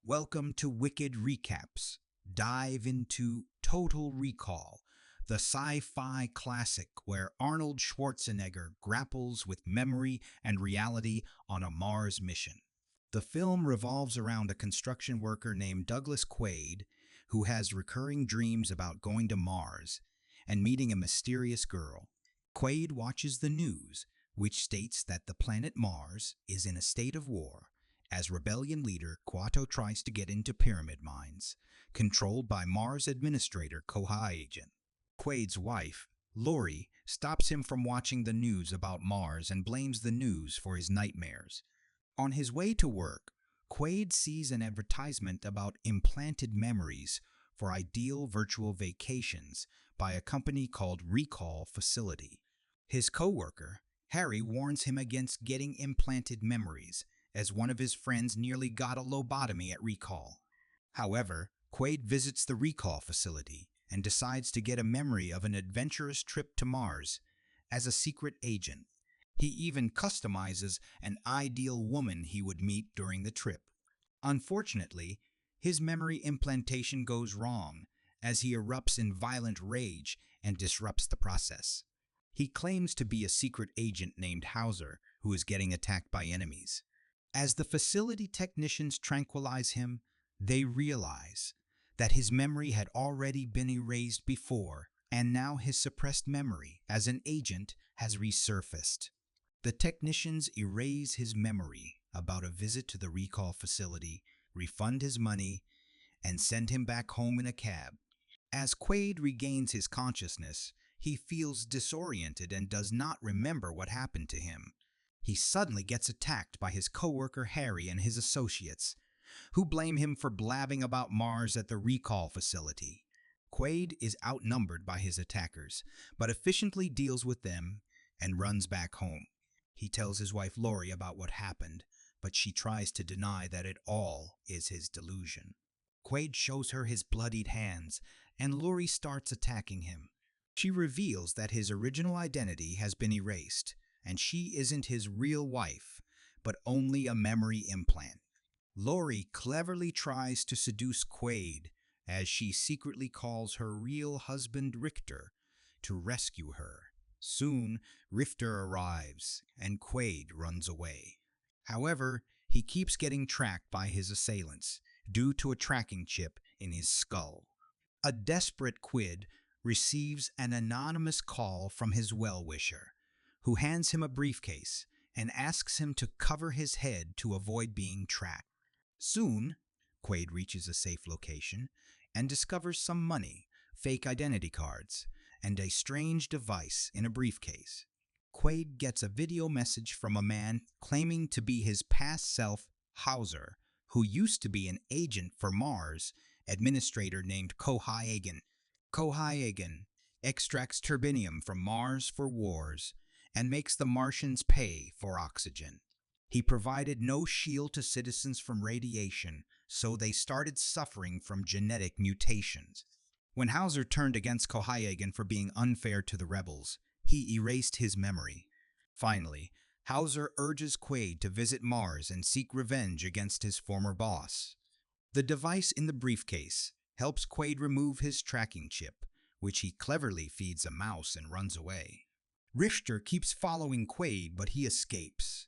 Welcome to Wicked Recaps. Dive into Total Recall, the sci-fi classic where Arnold Schwarzenegger grapples with memory and reality on a Mars mission. The film revolves around a construction worker named Douglas Quaid who has recurring dreams about going to Mars and meeting a mysterious girl. Quaid watches the news, which states that the planet Mars is in a state of war as rebellion leader Quato tries to get into pyramid mines, controlled by Mars administrator Quaid. Quaid's wife, Lori, stops him from watching the news about Mars and blames the news for his nightmares. On his way to work, Quaid sees an advertisement about implanted memories for ideal virtual vacations by a company called Rekall Facility. His coworker, Harry, warns him against getting implanted memories, as one of his friends nearly got a lobotomy at Rekall. However, Quaid visits the Rekall facility and decides to get a memory of an adventurous trip to Mars as a secret agent. He even customizes an ideal woman he would meet during the trip. Unfortunately, his memory implantation goes wrong as he erupts in violent rage and disrupts the process. He claims to be a secret agent named Hauser who is getting attacked by enemies. As the facility technicians tranquilize him, they realize that his memory had already been erased before, and now his suppressed memory as an agent has resurfaced. The technicians erase his memory about a visit to the Rekall facility, refund his money, and send him back home in a cab. As Quaid regains his consciousness, he feels disoriented and does not remember what happened to him. He suddenly gets attacked by his coworker Harry and his associates, who blame him for blabbing about Mars at the Rekall facility. Quaid is outnumbered by his attackers, but efficiently deals with them and runs back home. He tells his wife Lori about what happened, but she tries to deny that it all is his delusion. Quaid shows her his bloodied hands, and Lori starts attacking him. She reveals that his original identity has been erased, and she isn't his real wife, but only a memory implant. Lori cleverly tries to seduce Quaid as she secretly calls her real husband Richter to rescue her. Soon, Richter arrives, and Quaid runs away. However, he keeps getting tracked by his assailants due to a tracking chip in his skull. A desperate Quaid receives an anonymous call from his well-wisher, who hands him a briefcase and asks him to cover his head to avoid being tracked. Soon, Quaid reaches a safe location and discovers some money, fake identity cards, and a strange device in a briefcase. Quaid gets a video message from a man claiming to be his past self, Hauser, who used to be an agent for Mars administrator named Quaid. Quaid extracts turbinium from Mars for wars and makes the Martians pay for oxygen. He provided no shield to citizens from radiation, so they started suffering from genetic mutations. When Hauser turned against Quaid for being unfair to the rebels, he erased his memory. Finally, Hauser urges Quaid to visit Mars and seek revenge against his former boss. The device in the briefcase helps Quaid remove his tracking chip, which he cleverly feeds a mouse and runs away. Richter keeps following Quaid, but he escapes.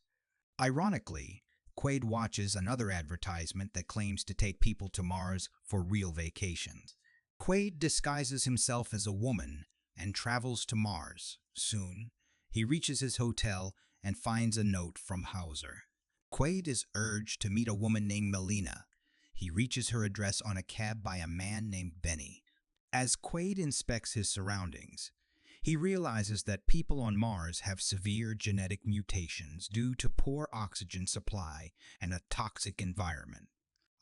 Ironically, Quaid watches another advertisement that claims to take people to Mars for real vacations. Quaid disguises himself as a woman and travels to Mars. Soon, he reaches his hotel and finds a note from Hauser. Quaid is urged to meet a woman named Melina. He reaches her address on a cab by a man named Benny. As Quaid inspects his surroundings, he realizes that people on Mars have severe genetic mutations due to poor oxygen supply and a toxic environment.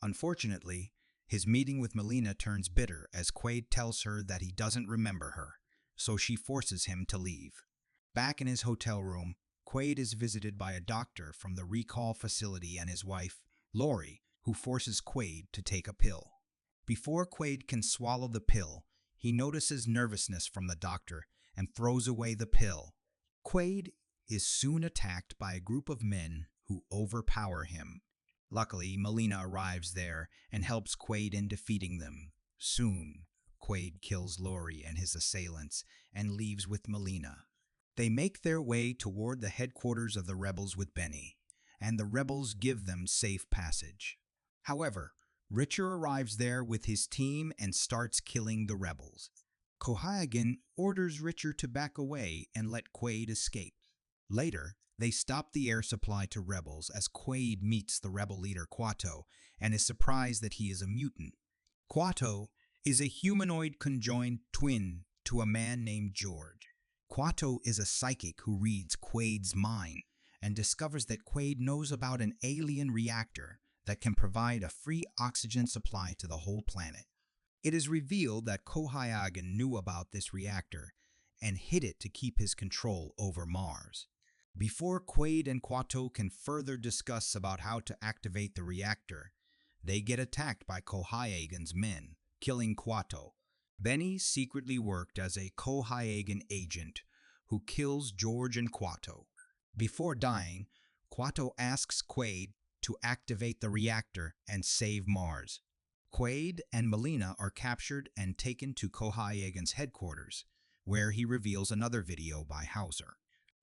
Unfortunately, his meeting with Melina turns bitter as Quaid tells her that he doesn't remember her, so she forces him to leave. Back in his hotel room, Quaid is visited by a doctor from the Rekall facility and his wife, Lori, who forces Quaid to take a pill. Before Quaid can swallow the pill, he notices nervousness from the doctor and throws away the pill. Quaid is soon attacked by a group of men who overpower him. Luckily, Melina arrives there and helps Quaid in defeating them. Soon, Quaid kills Lori and his assailants and leaves with Melina. They make their way toward the headquarters of the rebels with Benny, and the rebels give them safe passage. However, Richer arrives there with his team and starts killing the rebels. Cohaagen orders Richer to back away and let Quaid escape. Later, they stop the air supply to rebels as Quaid meets the rebel leader Quato and is surprised that he is a mutant. Quato is a humanoid conjoined twin to a man named George. Quato is a psychic who reads Quaid's mind and discovers that Quaid knows about an alien reactor that can provide a free oxygen supply to the whole planet. It is revealed that Cohaagen knew about this reactor and hid it to keep his control over Mars. Before Quaid and Quato can further discuss about how to activate the reactor, they get attacked by Cohaagen's men, killing Quato. Benny secretly worked as a Cohaagen agent who kills George and Quato. Before dying, Quato asks Quaid to activate the reactor and save Mars. Quaid and Melina are captured and taken to Cohaagen's headquarters, where he reveals another video by Hauser.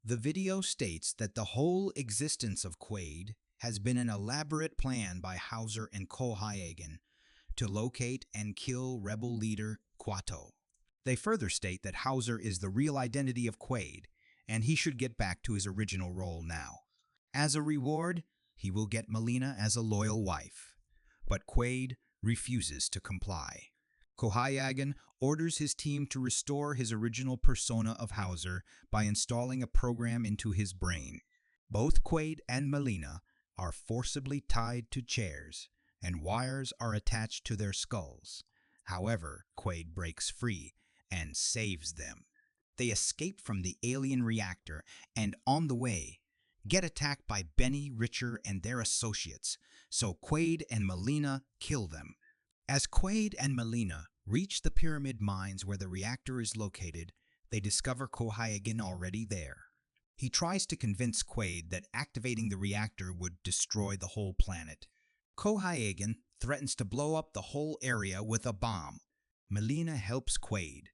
The video states that the whole existence of Quaid has been an elaborate plan by Hauser and Cohaagen to locate and kill rebel leader Quato. They further state that Hauser is the real identity of Quaid, and he should get back to his original role now. As a reward, he will get Melina as a loyal wife, but Quaid refuses to comply. Cohaagen orders his team to restore his original persona of Hauser by installing a program into his brain. Both Quaid and Melina are forcibly tied to chairs, and wires are attached to their skulls. However, Quaid breaks free and saves them. They escape from the alien reactor and, on the way, get attacked by Benny, Richer, and their associates, so Quaid and Melina kill them. As Quaid and Melina reach the pyramid mines where the reactor is located, they discover Cohaagen already there. He tries to convince Quaid that activating the reactor would destroy the whole planet. Cohaagen threatens to blow up the whole area with a bomb. Melina helps Quaid,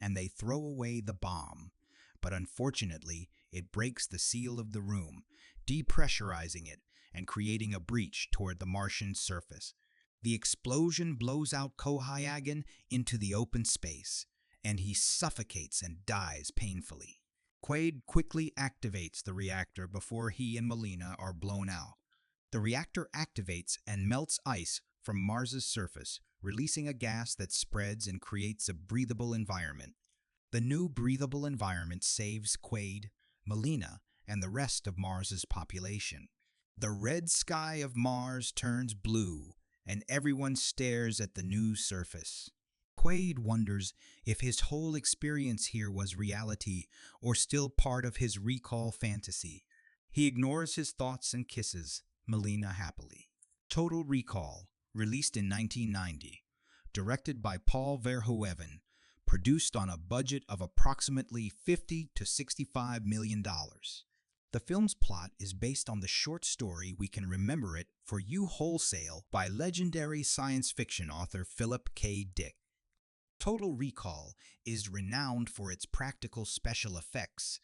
and they throw away the bomb, but unfortunately, it breaks the seal of the room, depressurizing it and creating a breach toward the Martian surface. The explosion blows out Cohaagen into the open space, and he suffocates and dies painfully. Quaid quickly activates the reactor before he and Melina are blown out. The reactor activates and melts ice from Mars's surface, releasing a gas that spreads and creates a breathable environment. The new breathable environment saves Quaid, Melina, and the rest of Mars's population. The red sky of Mars turns blue, and everyone stares at the new surface. Quaid wonders if his whole experience here was reality or still part of his Rekall fantasy. He ignores his thoughts and kisses Melina happily. Total Recall, released in 1990, directed by Paul Verhoeven, produced on a budget of approximately $50 to $65 million. The film's plot is based on the short story We Can Remember It for You Wholesale by legendary science fiction author Philip K. Dick. Total Recall is renowned for its practical special effects,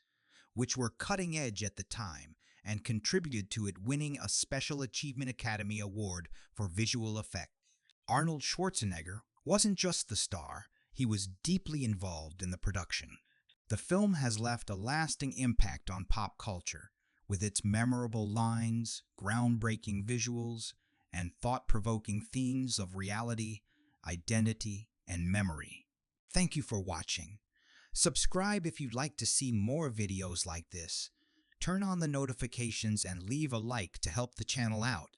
which were cutting edge at the time and contributed to it winning a Special Achievement Academy Award for visual effects. Arnold Schwarzenegger wasn't just the star, he was deeply involved in the production. The film has left a lasting impact on pop culture, with its memorable lines, groundbreaking visuals, and thought-provoking themes of reality, identity, and memory. Thank you for watching. Subscribe if you'd like to see more videos like this. Turn on the notifications and leave a like to help the channel out.